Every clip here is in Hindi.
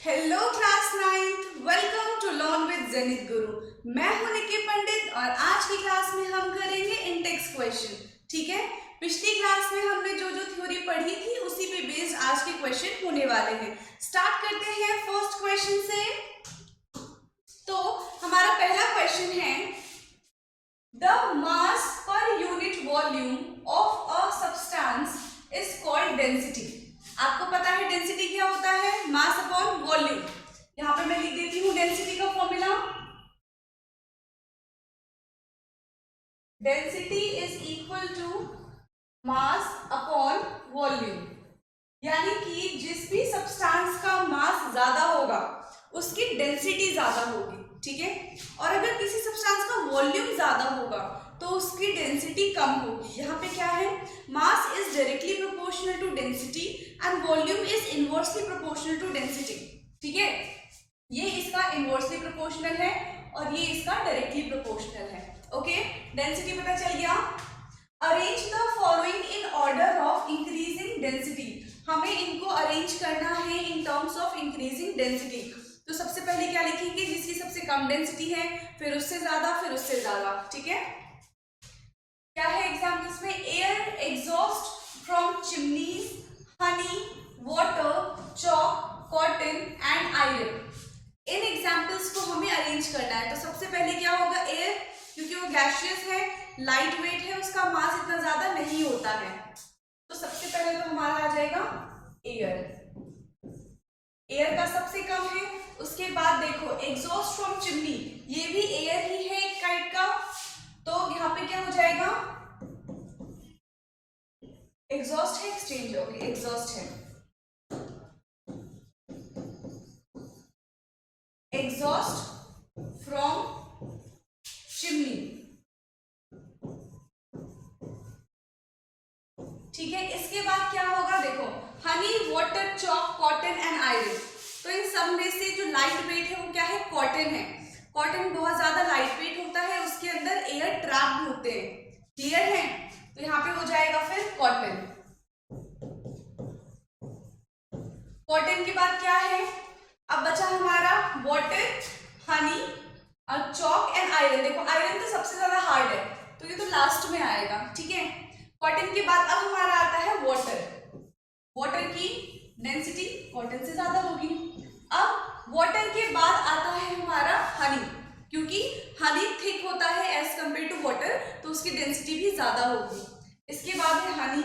Hello class 9th, welcome to learn with Zenith Guru. मैं हूं निकी पंडित और आज की क्लास में हम करेंगे इंडेक्स क्वेश्चन। ठीक है, पिछली क्लास में हमने जो जो थ्योरी पढ़ी थी उसी पे बेस्ड आज के क्वेश्चन होने वाले हैं। स्टार्ट करते हैं फर्स्ट क्वेश्चन से। तो हमारा पहला क्वेश्चन है, the mass per unit volume of a substance is called density. आपको पता है डेंसिटी क्या होता है? Mass upon volume. यहां पे मैं लिख देती हूं डेंसिटी का formula. Density is equal to mass upon volume, यानी कि जिस भी सब्सटेंस का मास ज्यादा होगा उसकी डेंसिटी ज्यादा होगी। ठीक है, और अगर किसी सब्सटेंस का वॉल्यूम ज्यादा होगा तो उसकी डेंसिटी कम होगी। यहाँ पे क्या है, mass is directly proportional to density and volume is inversely proportional to density. ठीक है, ये इसका इनवर्सली प्रोपोर्शनल है और ये इसका डायरेक्टली प्रोपोर्शनल है। ओके, डेंसिटी पता चल गया। Arrange the following in order of increasing density. हमें इनको अरेंज करना है in terms of increasing density. तो सबसे पहले क्या लिखेंगे, जिसकी सबसे कम डेंसिटी है, फिर उससे ज्यादा, फिर उससे ज्यादा। ठीक है, क्या है एग्जाम्पल्स में? Air exhaust from chimneys, Honey, water, chalk, cotton and iron. In examples को हमें अरेंज करना है। तो सबसे पहले क्या होगा, एयर, क्योंकि वो गैसियस है, लाइट वेट है, उसका मास इतना ज्यादा नहीं होता है। तो सबसे पहले तो हमारा आ जाएगा एयर। एयर का सबसे कम है। उसके बाद देखो एग्जॉस्ट फ्रॉम चिमनी, ये भी एयर ही है एक काइंड का। तो यहाँ पे क्या हो जाएगा, एग्जॉस्ट है, एक्सचेंज हो गई, एग्जॉस्ट है, एग्जॉस्ट फ्रॉम चिमनी। ठीक है, इसके बाद क्या होगा, देखो Honey, water, chalk, cotton and iron. तो इन सब में से जो लाइट वेट है वो क्या है, कॉटन है। कॉटन बहुत ज्यादा लाइट वेट होता है, उसके अंदर एयर ट्रैप्ड होते हैं। क्लियर है? तो यहाँ पे हो जाएगा फिर कॉटन। कॉटन के बाद क्या है, अब बचा हमारा वाटर, हनी और चॉक एंड आयरन। देखो आयरन तो सबसे ज्यादा हार्ड है तो ये तो लास्ट में आएगा। ठीक है, कॉटन के बाद अब हमारा आता है वाटर। वाटर की डेंसिटी कॉटन से ज्यादा होगी। अब वाटर के बाद आता है हमारा हनी, क्योंकि हनी थिक होता है एज कंपेयर टू वाटर, तो उसकी डेंसिटी भी ज्यादा होगी। इसके बाद है हनी।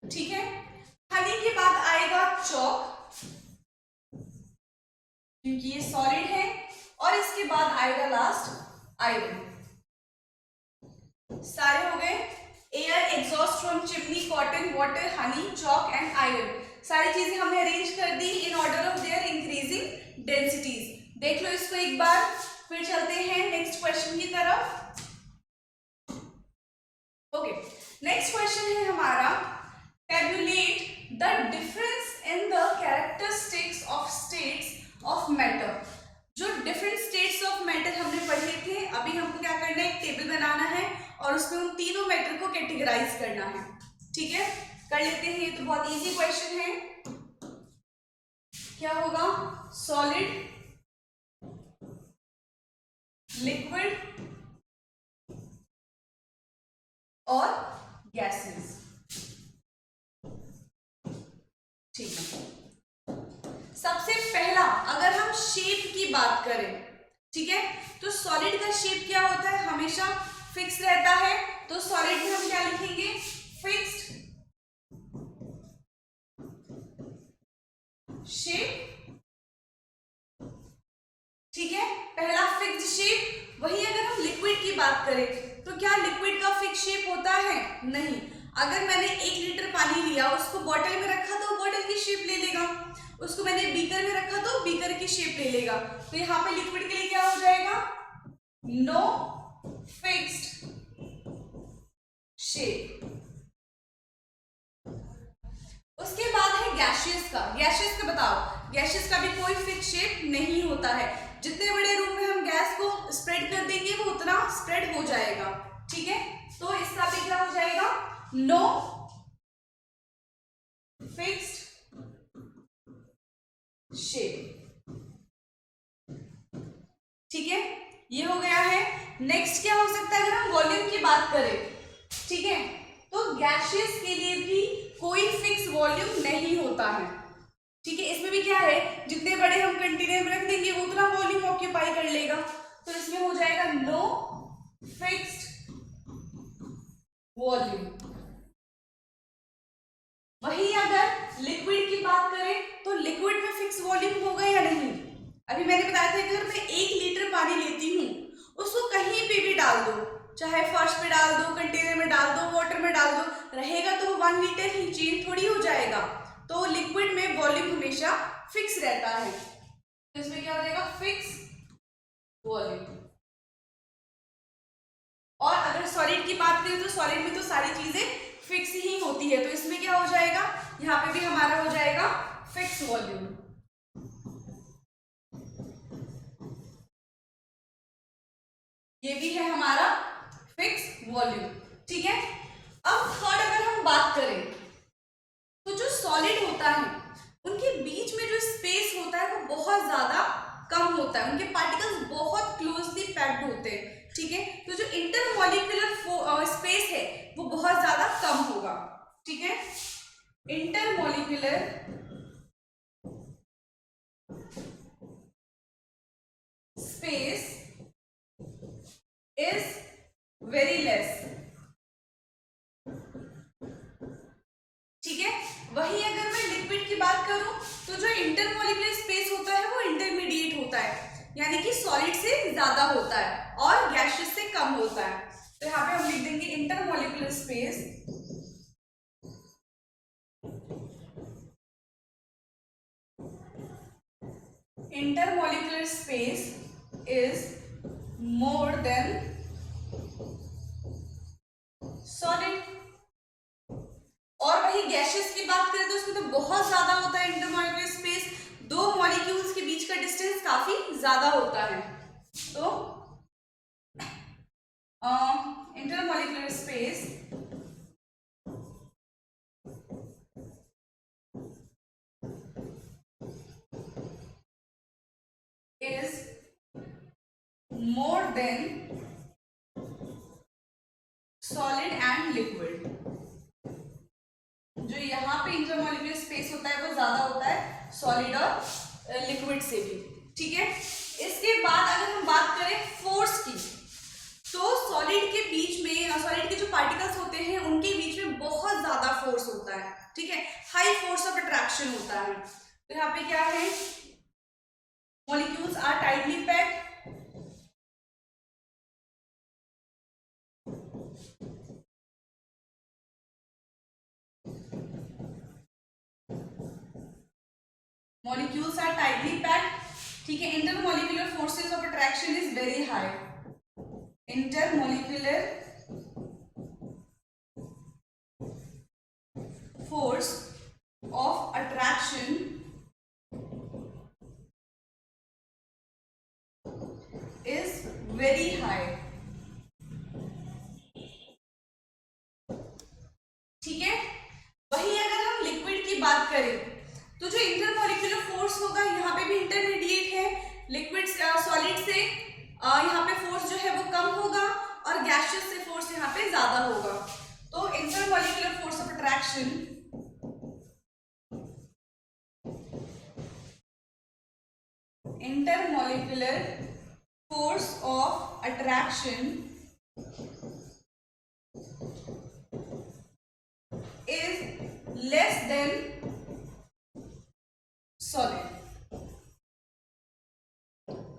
ठीक है, हनी के बाद आएगा चॉक, क्योंकि ये सॉलिड है, और इसके बाद आएगा लास्ट आयरन। सारे हो गए, air, exhaust from chimney, cotton, water, honey, chalk and iron. सारी चीजें हमने अरेंज कर दी in order of their increasing densities. देख लो इसको एक बार, फिर चलते हैं नेक्स्ट क्वेश्चन की तरफ। ओके, नेक्स्ट क्वेश्चन है हमारा, tablet the difference in the characteristics of states of matter. जो डिफरेंट स्टेट्स ऑफ मैटर हमने पढ़े थे, अभी हमको क्या करना है, एक टेबल बनाना है और उसमें उन तीनों मैटर को कैटेगराइज करना है। ठीक है, कर लेते हैं। ये तो बहुत इजी क्वेश्चन है। क्या होगा, सॉलिड, लिक्विड और गैसेस। ठीक है, सबसे पहला अगर हम शेप की बात करें, ठीक है, तो सॉलिड का शेप क्या होता है, हमेशा फिक्स रहता है। तो सॉलिड में हम क्या लिखेंगे, फिक्स्ड शेप। ठीक है, पहला फिक्स्ड शेप। वही अगर हम लिक्विड की बात करें तो क्या लिक्विड का फिक्स शेप होता है? नहीं। अगर मैंने 1 लीटर पानी लिया, उसको बॉटल में रखा तो बॉटल की शेप ले लेगा, उसको मैंने बीकर में रखा तो बीकर की शेप ले लेगा। तो यहाँ पे लिक्विड के लिए क्या हो जाएगा, नो फिक्स्ड शेप। उसके बाद है गैशियस का। गैशियस का बताओ, गैशियस का भी कोई फिक्स शेप नहीं होता है। जितने बड़े रूम में हम गैस को स्प्रेड कर देंगे वो उतना स्प्रेड हो जाएगा। ठीक है, तो इसका भी क्या हो जाएगा, नो फिक्स्ड शेप। ठीक है, ये हो गया है। नेक्स्ट क्या हो सकता है अगर हम वॉल्यूम की बात करें, ठीक है, तो गैसियस के लिए भी कोई फिक्स वॉल्यूम नहीं होता है। ठीक है, इसमें भी क्या है, जितने बड़े हम कंटेनर में रख देंगे वो उतना वॉल्यूम ऑक्यूपाई कर लेगा, तो इसमें हो जाएगा नो फिक्स्ड वॉल्यूम। वही अगर लिक्विड की बात करें तो लिक्विड में फिक्स वॉल्यूम होगा या नहीं। अभी मैंने बताया था कि अगर मैं 1 लीटर पानी लेती हूँ, उसको कहीं पे भी डाल दो, चाहे फर्श पे डाल दो, कंटेनर में डाल दो, वाटर में डाल दो, रहेगा तो 1 लीटर ही, चेंज थोड़ी हो जाएगा। तो लिक्विड में वॉल्यूम हमेशा फिक्स रहता है, तो इसमें क्या हो जाएगा, फिक्स वॉल्यूम। और अगर सॉलिड की बात करें तो सॉलिड में तो सारी चीजें फिक्स ही होती है, तो इसमें क्या हो जाएगा, यहाँ पे भी हमारा हो जाएगा फिक्स वॉल्यूम। ये भी है हमारा फिक्स वॉल्यूम। ठीक है, अब थर्ड अगर हम बात करें तो जो सॉलिड होता है उनके बीच में जो स्पेस होता है वो बहुत ज्यादा कम होता है, उनके पार्टिकल्स बहुत क्लोजली पैक्ड होते हैं। ठीक है, तो जो इंटरमॉलिक्यूलर स्पेस है वो बहुत ज्यादा कम होगा। ठीक है, intermolecular space is very less. ठीक है, वही अगर मैं लिक्विड की बात करूं तो जो इंटरमॉलिक्यूलर स्पेस होता है वो इंटरमीडिएट होता है, यानी कि सॉलिड से ज्यादा होता है और गैसियस से कम होता है। तो यहाँ पे हम लिख देंगे intermolecular space is more than solid. और वही गैसियस की बात करें तो उसमें तो बहुत ज्यादा होता है इंटरमॉलिक्यूलर स्पेस, दो मॉलिक्यूल्स के बीच का डिस्टेंस काफी ज्यादा होता है। तो intermolecular space is more than solid and liquid। जो यहाँ पे इंटरमॉलिक्यूलर स्पेस होता है वो ज्यादा होता है सॉलिड और लिक्विड से भी। ठीक है, इसके बाद अगर हम बात करें फोर्स की, तो सॉलिड के बीच में, सॉलिड के जो पार्टिकल्स होते हैं उनके बीच में बहुत ज्यादा फोर्स होता है। ठीक है, हाई फोर्स ऑफ अट्रैक्शन होता है। तो यहाँ पे क्या है, molecules are tightly packed, molecules are tightly packed। ठीक है, intermolecular forces of attraction is very high, intermolecular force of attraction is very high। ठीक है, वही अगर हम लिक्विड की बात करें तो जो इंटरमॉलिक्यूलर फोर्स होगा यहाँ पे भी इंटरमीडिएट है, लिक्विड सॉलिड से यहाँ पे फोर्स जो है वो कम होगा और गैसियस से फोर्स यहाँ पे ज्यादा होगा। तो intermolecular force of attraction is less than solid।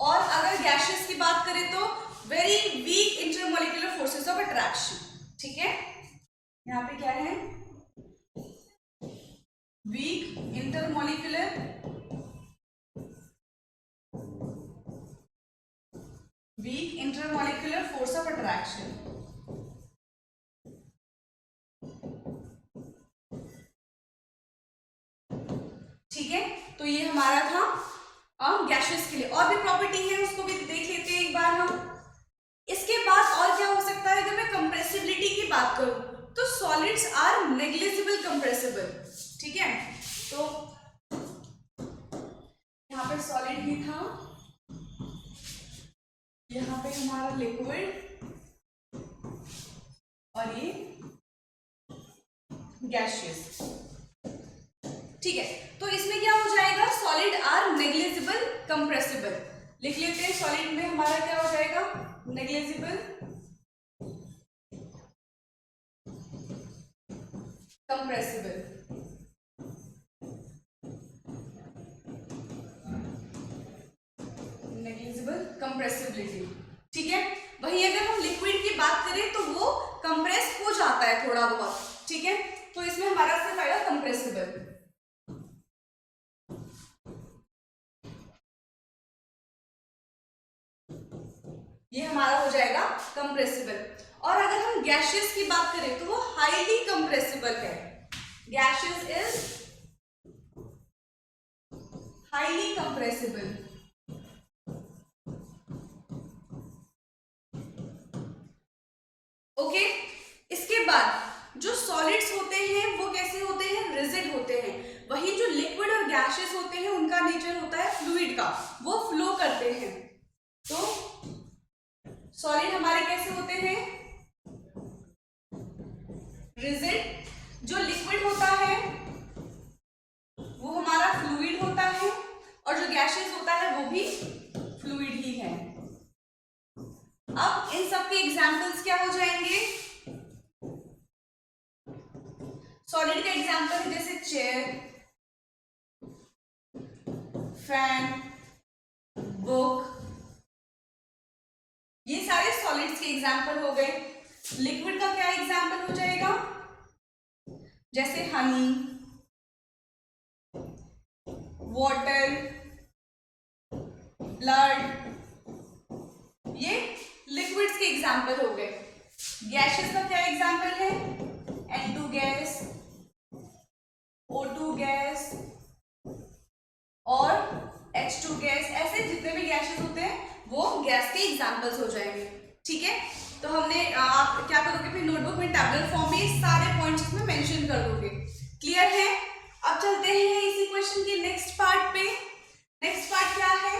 और अगर गैसियस की बात करें तो very weak intermolecular forces of attraction. ठीक है, यहाँ पे क्या है, weak intermolecular force of attraction. ठीक है, तो ये हमारा था गैसियस के लिए। और भी प्रॉपर्टी है उसको भी देख लेते हैं एक बार हम। इसके बाद और क्या हो सकता है, अगर मैं कंप्रेसिबिलिटी की बात करूं तो सॉलिड्स आर नेग्लिजिबल कंप्रेसिबल। ठीक है, तो पे सॉलिड ही था, यहाँ पे हमारा लिक्विड और ये गैशियस। ठीक है, तो इसमें क्या हो जाएगा, सॉलिड आर नेग्लिजिबल कंप्रेसिबल। लिख लेते हैं, सॉलिड में हमारा क्या हो जाएगा, नेग्लिजिबल कंप्रेसिबल। Negligible compressibility. ठीक है, वही अगर हम लिक्विड की बात करें तो वो कंप्रेस हो जाता है थोड़ा बहुत। ठीक है, तो इसमें हमारा सिर्फ आएगा कंप्रेसिबल। ये हमारा हो जाएगा कंप्रेसिबल। और अगर हम गैशियस की बात करें तो वो हाईली कंप्रेसिबल है। Gaseous is highly compressible. Okay, इसके बाद जो सॉलिड्स होते हैं वो कैसे होते हैं, रिजिड होते हैं। वही जो लिक्विड और गैशियस होते हैं उनका नेचर होता है फ्लूइड का, वो फ्लो करते हैं। तो सॉलिड हमारे कैसे होते हैं, रिजिड। जो लिक्विड होता है वो हमारा फ्लूइड होता है, और जो गैशियस होता है वो भी फ्लूइड ही है। अब इन सब के एग्जांपल्स क्या हो जाएंगे, सॉलिड का एग्जांपल है जैसे चेयर, फैन, बुक, ये सारे सॉलिड्स के एग्जांपल हो गए। लिक्विड का क्या एग्जांपल हो जाएगा, जैसे हनी, वाटर, ब्लड, ये लिक्विड्स के एग्जांपल हो गए। गैसेस का क्या एग्जांपल है, N2 गैस, O2 गैस और H2 गैस। ऐसे जितने भी गैसेस होते हैं वो गैस के एग्जांपल्स हो जाएंगे। ठीक है, तो हमने आप क्या करोगे फिर नोटबुक में टैबुलर फॉर्म में सारे पॉइंट्स इसमें मेंशन कर दोगे। क्लियर है, अब चलते हैं इसी क्वेश्चन के नेक्स्ट पार्ट पे। नेक्स्ट पार्ट क्या है,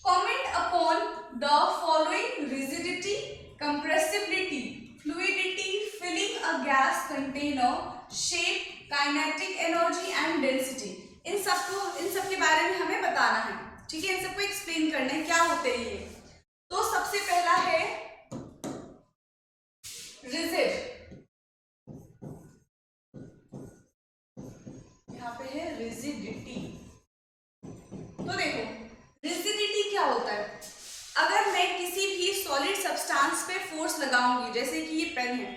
comment upon the following rigidity, compressibility, fluidity, filling a gas container, shape, kinetic energy and density. इन सब के बारे में हमें बताना है। ठीक है, इन सबको एक्सप्लेन करना है क्या होते हैं ये। तो सबसे पहला है रिजिड, यहाँ पे है रिजिडिटी। तो देखो रिजिडिटी क्या होता है, अगर मैं किसी भी सॉलिड सब्सटेंस पे फोर्स लगाऊंगी, जैसे कि ये पेन है,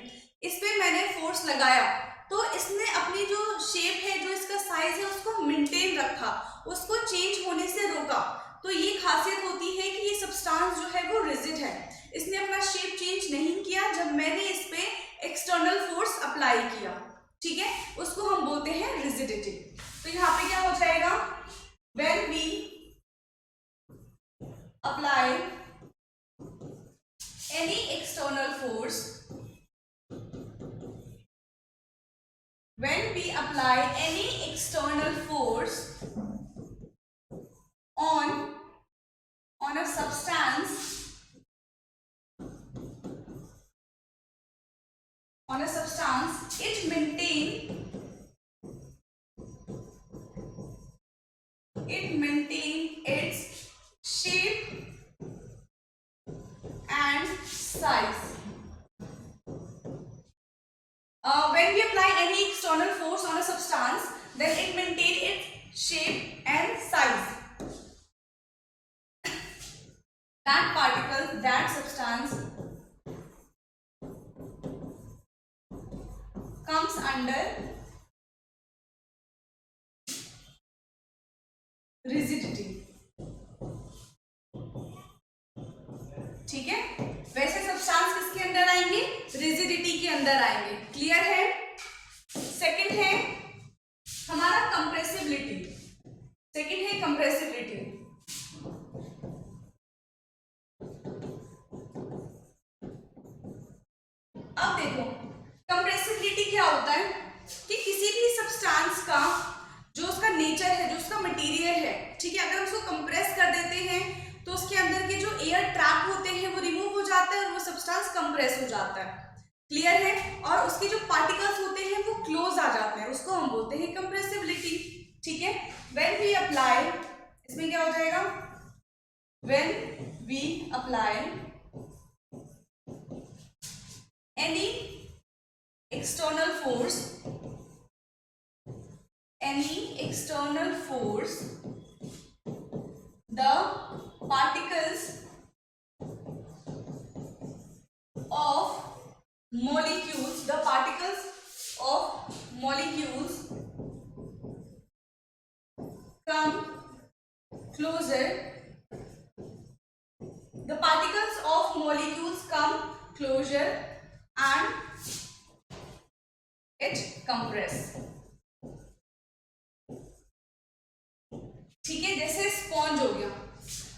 इस पे मैंने फोर्स लगाया तो इसने अपनी जो शेप है, जो इसका साइज है, उसको मेंटेन रखा, उसको चेंज होने से रोका। तो ये खासियत होती है कि ये सब्सटेंस जो है वो रिजिड है, इसने अपना शेप चेंज नहीं किया जब मैंने इस पे एक्सटर्नल फोर्स अप्लाई किया। ठीक है, उसको हम बोलते हैं रिजिडिटी। तो यहाँ पे क्या हो जाएगा, when we apply any external force, when we apply any external force on a substance, it maintain its shape and size. When we apply any external force on a substance, then it maintains its shape and size. That particle, that substance comes under rigidity. ठीक है, वैसे सब्सटेंस किसके अंदर आएंगे, रिजिडिटी के अंदर आएंगे। क्लियर है। सेकंड है हमारा कंप्रेसिबिलिटी। सेकंड है कंप्रेसिबिलिटी। अब देखो कंप्रेसिबिलिटी क्या होता है कि किसी भी सब्सटेंस का जो उसका नेचर है, जो उसका मटेरियल है, ठीक ठीक है। अगर हम उसको कंप्रेस कर देते हैं तो उसके अंदर के जो एयर ट्रैप होते हैं वो रिमूव हो जाता है और वो सब्सटेंस कंप्रेस हो जाता है। क्लियर है। और उसके जो पार्टिकल्स होते हैं वो क्लोज आ जाते हैं, उसको हम बोलते हैं कंप्रेसिबिलिटी। ठीक है। व्हेन वी अप्लाई, इसमें क्या हो जाएगा, when we apply any external force, the particles of molecules come closer, and it compress। ठीक है। जैसे स्पॉन्ज हो गया,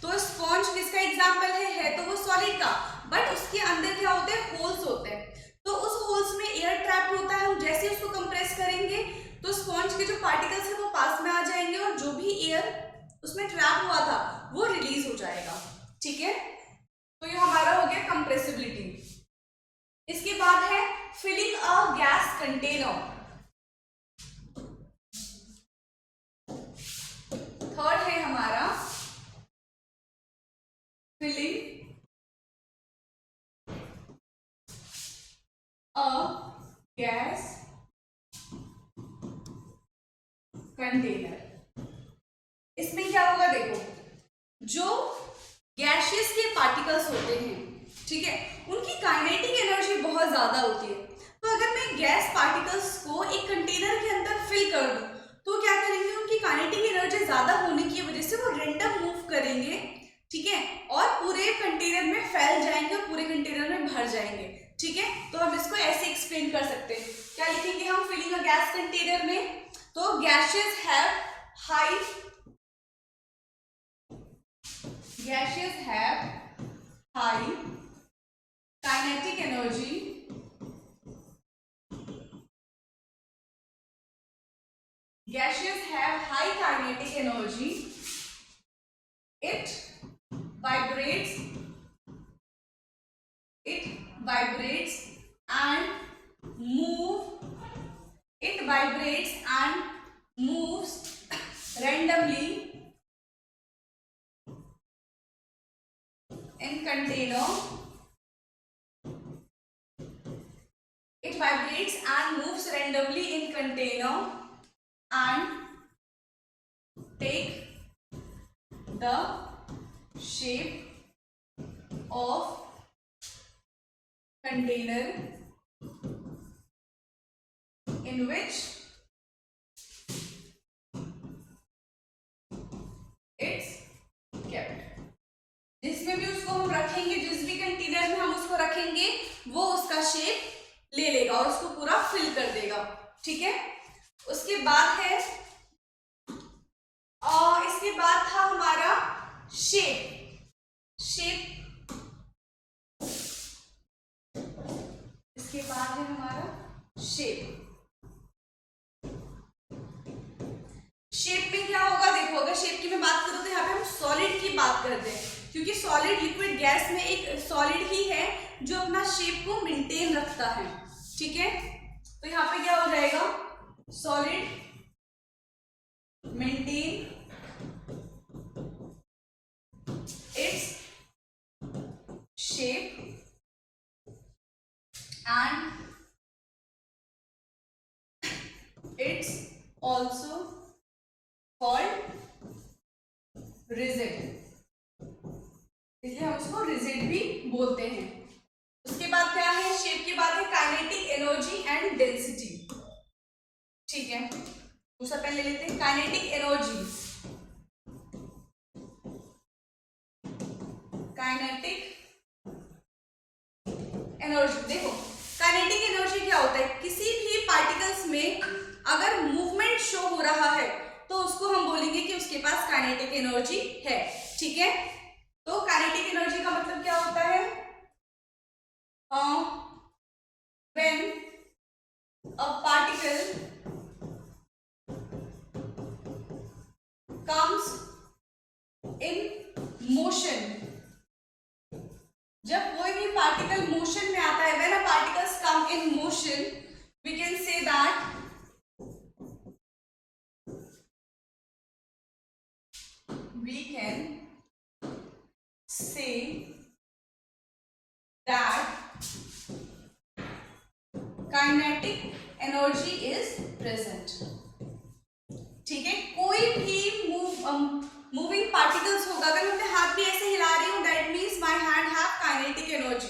तो स्पॉन्ज किसका एग्जाम्पल है तो वो सॉलिड का, बट उसके अंदर क्या होते हैं, होल्स होते हैं। तो उस होल्स में एयर ट्रैप होता है, हम जैसे उसको कंप्रेस करेंगे तो स्पॉन्ज के जो पार्टिकल्स है वो पास में आ जाएंगे और जो भी एयर उसमें ट्रैप हुआ था वो रिलीज हो जाएगा। ठीक है। तो ये हमारा हो गया कंप्रेसिबिलिटी। इसके बाद है filling a gas container. Third है हमारा फिलिंग अ गैस कंटेनर। इसमें क्या होगा, देखो, जो गैसियस के पार्टिकल्स होते हैं, ठीक है, उनकी काइनेटिक एनर्जी बहुत ज्यादा होती है। तो अगर मैं गैस पार्टिकल्स को एक कंटेनर के अंदर फिल कर दूं तो क्या करेंगे, उनकी काइनेटिक एनर्जी ज्यादा होने की वजह से वो रेंडम मूव करेंगे। ठीक है। और पूरे कंटेनर में फैल जाएंगे और पूरे कंटेनर में भर जाएंगे। ठीक है। तो हम इसको ऐसे एक्सप्लेन कर सकते हैं। क्या लिखेंगे हम फिलिंग अ गैस कंटेनर में, तो gases have high kinetic energy, gaseous have high kinetic energy, it vibrates and moves randomly in container. It vibrates and moves randomly in container and take the shape of container in which it's kept। जिसमें भी उसको हम रखेंगे, जिस भी कंटेनर में हम उसको रखेंगे वो उसका शेप ले लेगा और उसको पूरा फिल कर देगा। ठीक है। उसके बाद है इसके बाद था हमारा शेप। इसके बाद है हमारा शेप में क्या होगा, देखो, अगर शेप की मैं बात करूं तो यहाँ पे हम सॉलिड की बात करते हैं, क्योंकि सॉलिड लिक्विड गैस में एक सॉलिड ही है जो अपना शेप को मेंटेन रखता है। ठीक है। तो यहाँ पे क्या हो जाएगा, solid maintain its shape and it's also called rigid, इसलिए हम उसको रिजिड भी बोलते हैं। उसके बाद क्या है, शेप के बाद है काइनेटिक एनर्जी एंड डेंसिटी। ठीक है। दूसरा पेन ले लेते हैं, काइनेटिक एनर्जी। देखो, काइनेटिक एनर्जी क्या होता है, किसी भी पार्टिकल्स में अगर मूवमेंट शो हो रहा है तो उसको हम बोलेंगे कि उसके पास काइनेटिक एनर्जी है। ठीक है। तो काइनेटिक एनर्जी का मतलब क्या होता है, when a particle comes we can say that kinetic energy is present. ठीक है, कोई भी मूविंग पार्टिकल्स होगा, अगर मैं अपने हाथ भी ऐसे हिला रही हूँ that means my hand have kinetic energy.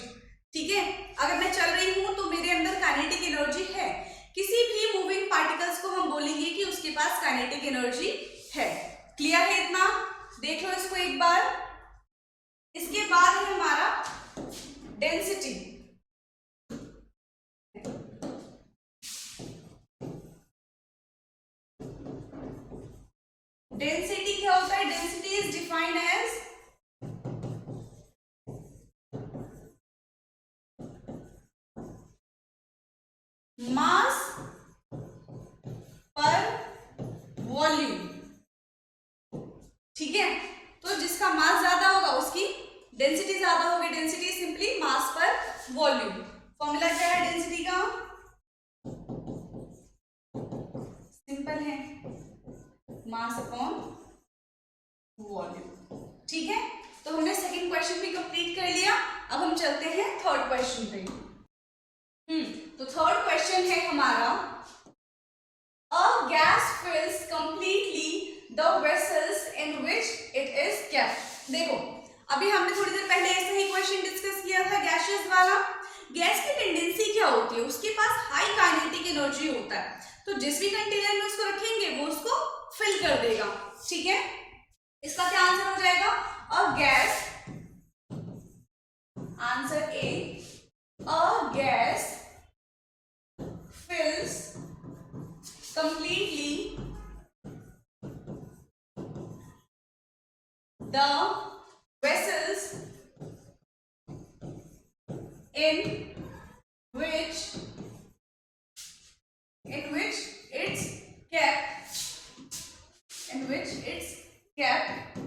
ठीक है, अगर मैं चल रही हूँ तो मेरे अंदर काइनेटिक एनर्जी है. किसी भी मूविंग पार्टिकल्स को हम बोलेंगे कि उसके पास काइनेटिक एनर्जी है. क्लियर है इतना? देख लो इसको एक बार. इसके बाद है हमारा डेंसिटी. डेंसिटी क्या होता है? Density is defined as mass per volume. ठीक है, तो जिसका मास ज्यादा होगा उसकी डेंसिटी ज्यादा होगी. डेंसिटी सिंपली मास पर वॉल्यूम. फॉर्मूला क्या है डेंसिटी का? सिंपल है, मास अपॉन वॉल्यूम. ठीक है, तो हमने सेकंड क्वेश्चन भी कंप्लीट कर लिया. अब हम चलते हैं थर्ड क्वेश्चन पे. तो थर्ड क्वेश्चन है हमारा, a gas fills completely the vessels in which it is kept. देखो, अभी हमने थोड़ी देर पहले ऐसा ही क्वेश्चन डिस्कस किया था गैसेस वाला. गैस की टेंडेंसी क्या होती है? उसके पास हाई काइनेटिक एनर्जी होता है, तो जिस भी कंटेनर में उसको रखेंगे वो उसको फिल कर देगा. ठीक है, इसका क्या आंसर हो जाएगा? A gas, answer A, a gas fills completely the vessels in which it's kept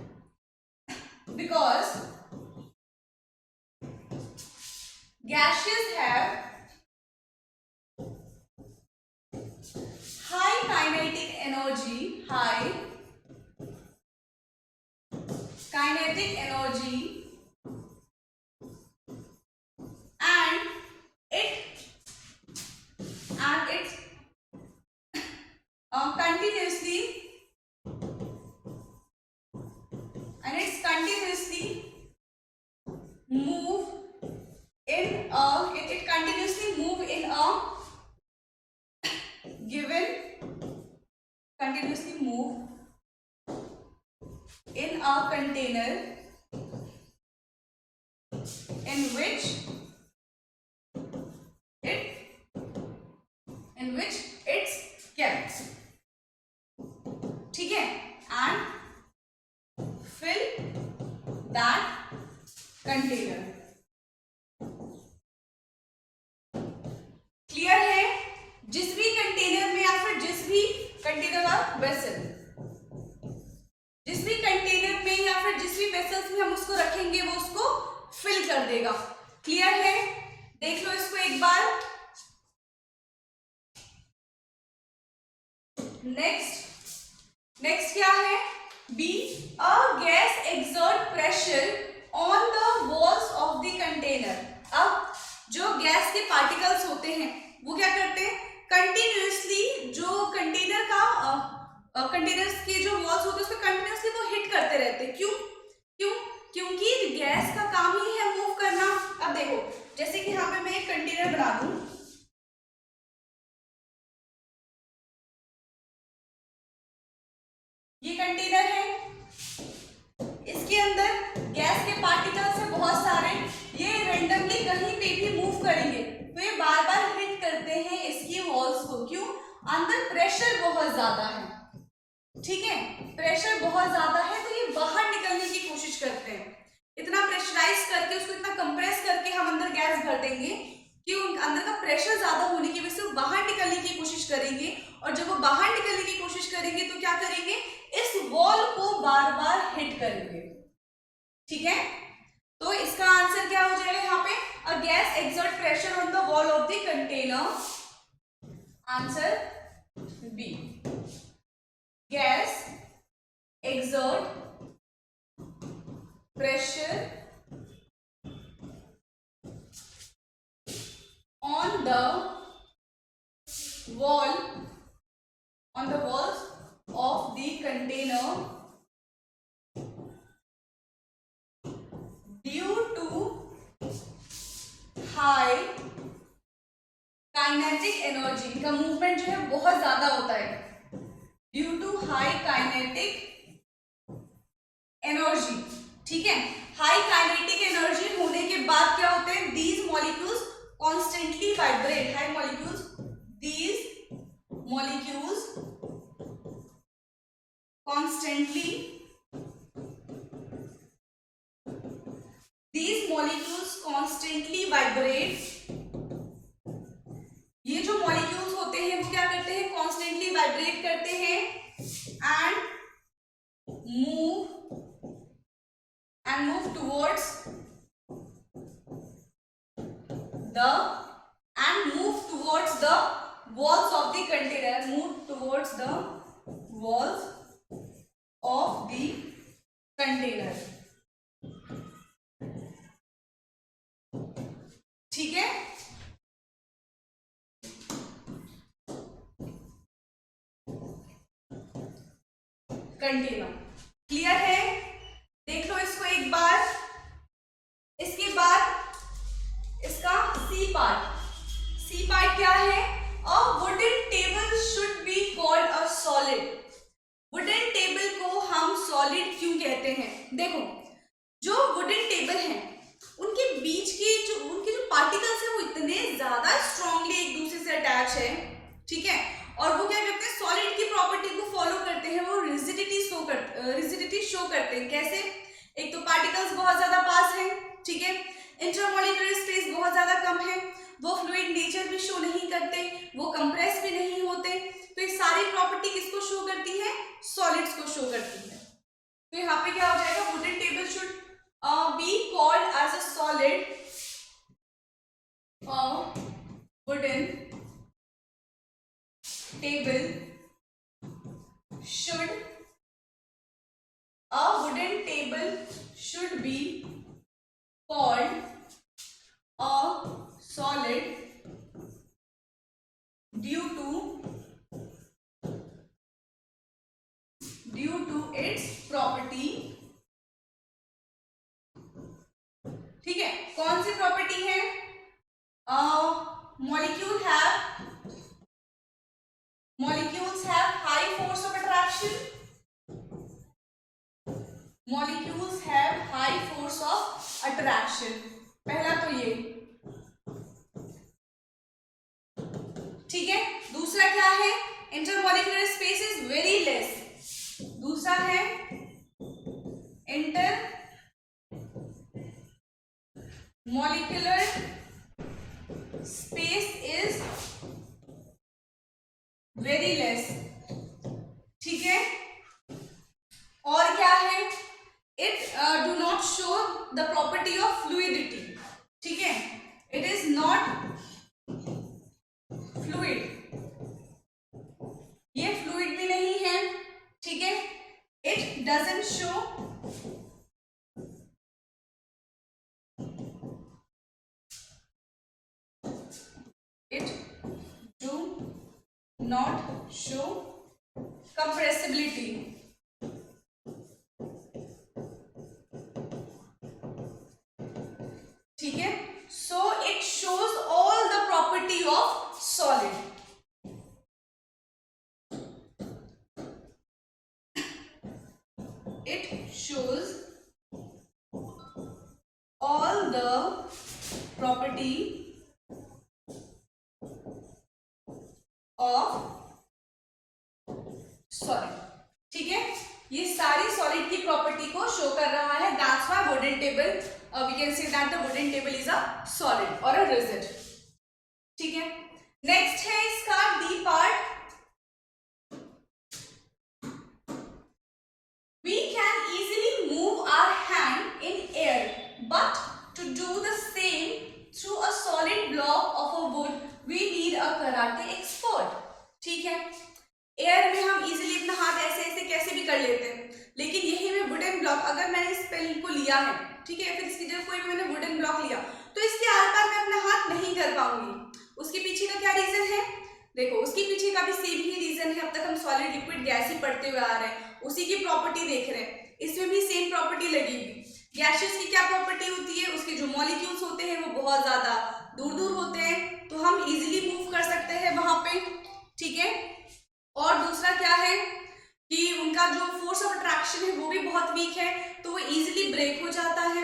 because gases have high kinetic energy and it's continuously move in a given continuously move in a container in which it's kept. ठीक है, and fill that container. Clear है? जिस भी कंटेनर में या फिर जिस भी कंटेनर और वेसल, जिस भी कंटेनर में या फिर जिस भी वेसल्स में हम उसको रखेंगे वो उसको फिल कर देगा. क्लियर है? देख लो इसको एक बार. नेक्स्ट क्या है? B, a gas exert pressure on the walls of the container. अब जो गैस के पार्टिकल्स होते हैं वो क्या करते हैं? कंटिन्यूअसली जो कंटेनर का कंटेनर्स के जो वॉल्स होते हैं उसमें कंटिन्यूअसली वो हिट करते रहते हैं. क्योंकि गैस का काम ही है मूव करना. अब देखो, जैसे कि यहाँ पे मैं एक कंटेनर बना दूं, ये कंटेनर है, इसके अंदर गैस के पार्टिकल्स है बहुत सारे. ये रेंडमली कहीं पे भी मूव करेंगे तो ये बार बार हिट करते हैं इसकी वॉल्स को. क्यों? अंदर प्रेशर बहुत ज्यादा है. ठीक है, प्रेशर बहुत ज्यादा है तो ये बाहर निकलने की कोशिश करते हैं. इतना प्रेशराइज करके उसको इतना कंप्रेस करके हम अंदर गैस भर देंगे कि अंदर का प्रेशर ज्यादा होने की वजह से वो बाहर निकलने की कोशिश करेंगे. और जब वो बाहर निकलने की कोशिश करेंगे तो क्या करेंगे? इस वॉल को बार बार हिट करेंगे. ठीक है, तो इसका आंसर क्या हो जाएगा यहाँ पे? A gas exert pressure on the wall of the container. Answer B, gas exert pressure on the wall, on the walls of the container due to high kinetic energy. इनका मूवमेंट जो है बहुत ज्यादा होता है due to high kinetic energy. ठीक है, हाई काइनेटिक एनर्जी होने के बाद क्या होते हैं, these molecules constantly vibrate. High molecules, these molecules constantly vibrate। ये जो मॉलिक्यूल्स होते हैं वो क्या करते हैं, कॉन्स्टेंटली वाइब्रेट करते हैं and move towards the walls of the container, move towards the walls of the container। ठीक है, कंटेनर क्लियर है। देख लो इसको एक बार। इसके बाद इसका सी पार्ट क्या है, a wooden table should be called a solid. Wooden table को हम सॉलिड क्यों कहते हैं, देखो जो वुडन टेबल है उनके बीच के उनके जो पार्टिकल्स है वो इतने ज्यादा स्ट्रांगली एक दूसरे से अटैच है। ठीक है, और वो क्या करते हैं, सॉलिड की प्रॉपर्टी को फॉलो करते हैं, वो रिजिडिटी शो करते हैं। कैसे, एक तो पार्टिकल्स बहुत ज्यादा पास है, ठीक है, इंटरमॉलिक्यूलर स्पेस बहुत ज्यादा कम है, वो फ्लूइड नेचर भी शो नहीं करते, वो कंप्रेस भी नहीं होते। तो ये सारी प्रॉपर्टी किसको शो करती है, सॉलिड्स को शो करती है। तो यहाँ पे क्या हो जाएगा, wooden table should be called as a solid. Wooden table should be called a solid due to its property। ठीक है, कौन सी प्रॉपर्टी है, molecules have high force of attraction। molecules have high force of attraction, पहला तो ये। ठीक है, दूसरा क्या है, intermolecular space is very less. दूसरा है intermolecular space is very less. ठीक है, और क्या है, it do not show the property of fluidity. ठीक है, इट इज नॉट फ्लूइड, ये फ्लूइड भी नहीं है। ठीक है, it doesn't show not show compressibility। ठीक है, so it shows all the property of solid। it shows all the property of solid। ठीक है, ये सारी सॉलिड की प्रॉपर्टी को शो कर रहा है, that's why wooden table, we can say that the wooden table is a solid और अ रिजिड। ठीक है, नेक्स्ट है इसका D part. We can easily move our hand in air, but to do the same through a solid block of a wood we need a karate expert. ठीक है, एयर में हम इजीली अपना हाथ ऐसे ऐसे कैसे भी कर लेते हैं, लेकिन यही में वुडन ब्लॉक, अगर मैंने इस पेन को लिया है, ठीक है, फिर इसकी जगह कोई भी मैंने वुडन ब्लॉक लिया, तो इसके आर पार मैं अपना हाथ नहीं कर पाऊंगी। उसके पीछे का क्या रीजन है? देखो, उसके पीछे का भी सेम ही रीजन है। अब तक हम सॉलिड लिक्विड गैस ही पढ़ते हुए आ रहे हैं, उसी की प्रॉपर्टी देख रहे हैं, इसमें भी सेम प्रॉपर्टी लगेगी। गैसेस की क्या प्रॉपर्टी होती है? उसके जो मॉलिक्यूल्स होते हैं वो बहुत ज्यादा दूर दूर होते हैं, तो हम इजीली मूव कर सकते हैं वहां पे, ठीक है। और दूसरा क्या है कि उनका जो फोर्स ऑफ अट्रैक्शन है वो भी बहुत वीक है, तो वो इजीली ब्रेक हो जाता है।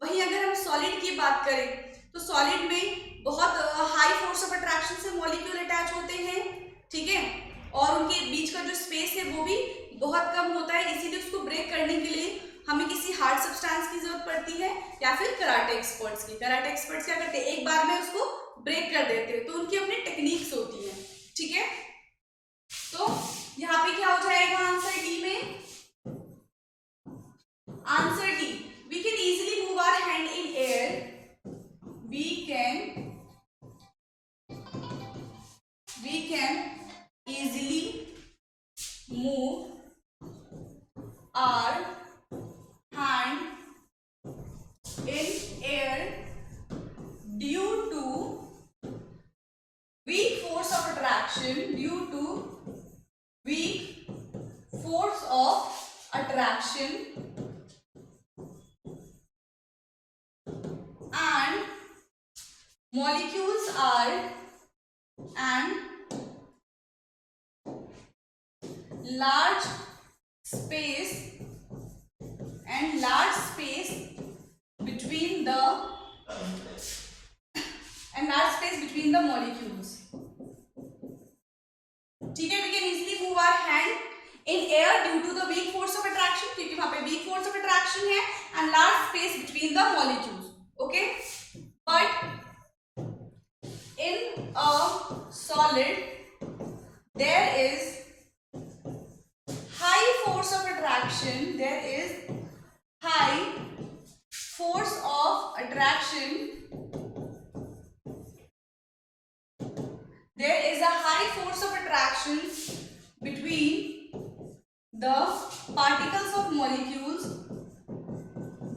वहीं अगर हम सॉलिड की बात करें तो सॉलिड में बहुत हाई फोर्स ऑफ अट्रैक्शन से मॉलिक्यूल अटैच होते हैं, ठीक है, और उनके बीच का जो स्पेस है वो भी बहुत कम होता है, इसीलिए उसको ब्रेक करने के लिए हमें किसी हार्ड सब्सटेंस की जरूरत पड़ती है या फिर कराटे एक्सपर्ट्स की। कराटे एक्सपर्ट्स क्या करते हैं? एक बार में उसको ब्रेक कर देते हैं, तो उनकी अपनी टेक्निक्स होती है, ठीक है। तो यहाँ पे क्या हो जाएगा आंसर डी में? Answer D, we can easily move our hand in air, we can easily move our hand in air due to weak force of attraction, due to weak force of attraction and molecules are and large space between the molecules, ठीक है। we can easily move our hand in air due to the weak force of attraction, क्योंकि वहां पे weak force of attraction है, and large space between the molecules, okay। but in a solid there is high force of attraction, there is high force of attraction, there is a high force of attraction between the particles of molecules,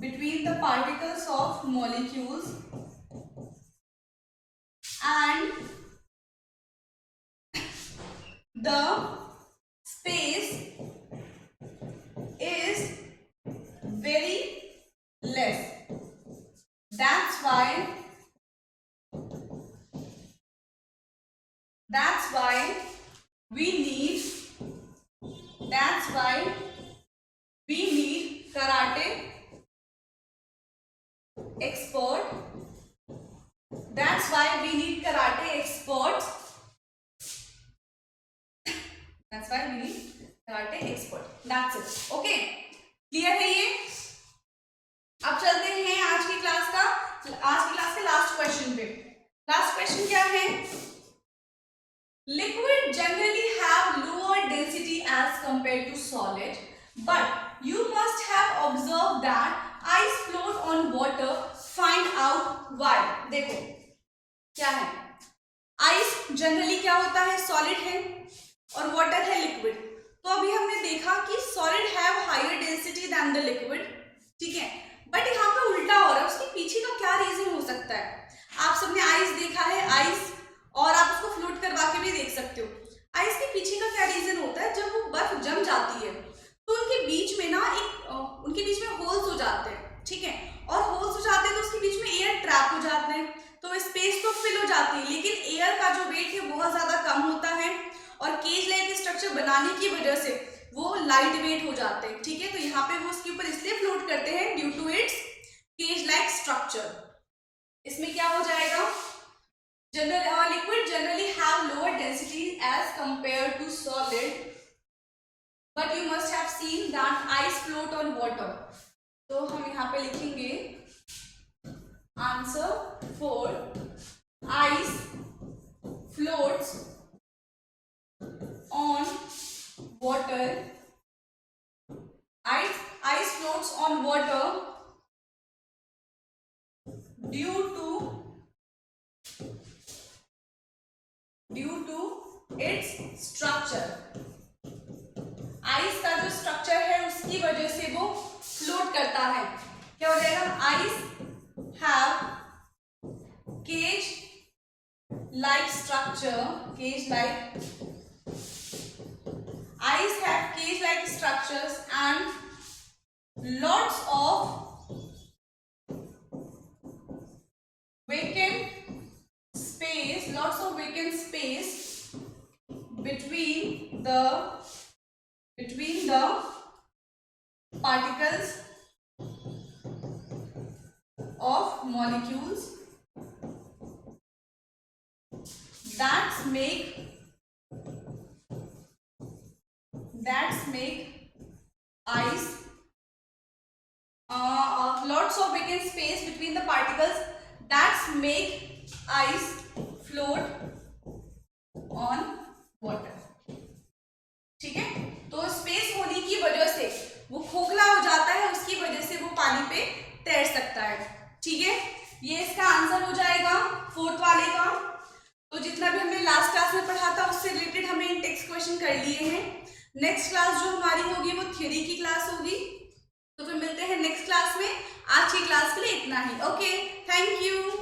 between the particles of molecules and the space is very less. That's why we need karate expert. That's why we need karate experts. That's why we need karate expert. That's it. Okay. Clear है ये? अब चलते हैं आज की क्लास का लास्ट क्वेश्चन पे। लास्ट क्वेश्चन क्या है? Liquid generally have lower density as compared to solid, but you must have observed that ice float on water. Find out why. देखो क्या है, आइस जनरली क्या होता है? सॉलिड है और वाटर है लिक्विड। तो अभी हमने देखा कि solid have higher density than the liquid, ठीक है, बट यहाँ पे उल्टा हो रहा है। उसके पीछे का क्या रीजन हो सकता है? आप सबने आइस देखा है, आइस, और आप उसको फ्लोट करवा के भी देख सकते हो। आइस के पीछे का क्या रीजन होता है? जब वो बर्फ जम जाती है तो उनके बीच में ना उनके बीच में होल्स हो जाते हैं, ठीक है, और होल्स हो जाते हैं तो उसके बीच में एयर ट्रैप हो जाता है, तो स्पेस तो फिल हो जाती है, लेकिन एयर का जो वेट है बहुत ज्यादा कम होता है, और केज लाइक स्ट्रक्चर बनाने की वजह से वो लाइट वेट हो जाते हैं, ठीक है। तो यहाँ पे वो उसके ऊपर इसलिए फ्लोट करते हैं due to its cage like structure. इसमें क्या हो जाएगा? Liquid generally have lower density as compare to solid, but you must have seen that ice float on water. तो हम यहाँ पे लिखेंगे answer 4, ice floats on water. Ice floats on water due to its structure. Ice का जो स्ट्रक्चर है उसकी वजह से वो सपोर्ट करता है। क्या हो जाएगा? Ice have cage like structure, cage like, eyes have cage like structures and lots of vacant space, between the particles of molecules that make ice, lots of vacant space between the particles that make ice float on water. ठीक है, तो स्पेस होने की वजह से वो खोखला हो जाता है, उसकी वजह से वो पानी पे तैर सकता है। ठीक है, ये इसका आंसर हो जाएगा फोर्थ वाले का। तो जितना भी हमने लास्ट क्लास में पढ़ा था उससे रिलेटेड हमने इन टेक्स्ट क्वेश्चन कर लिए हैं। नेक्स्ट क्लास जो हमारी होगी वो थ्योरी की क्लास होगी। तो फिर मिलते हैं नेक्स्ट क्लास में। आज की क्लास के लिए इतना ही। Okay, thank you.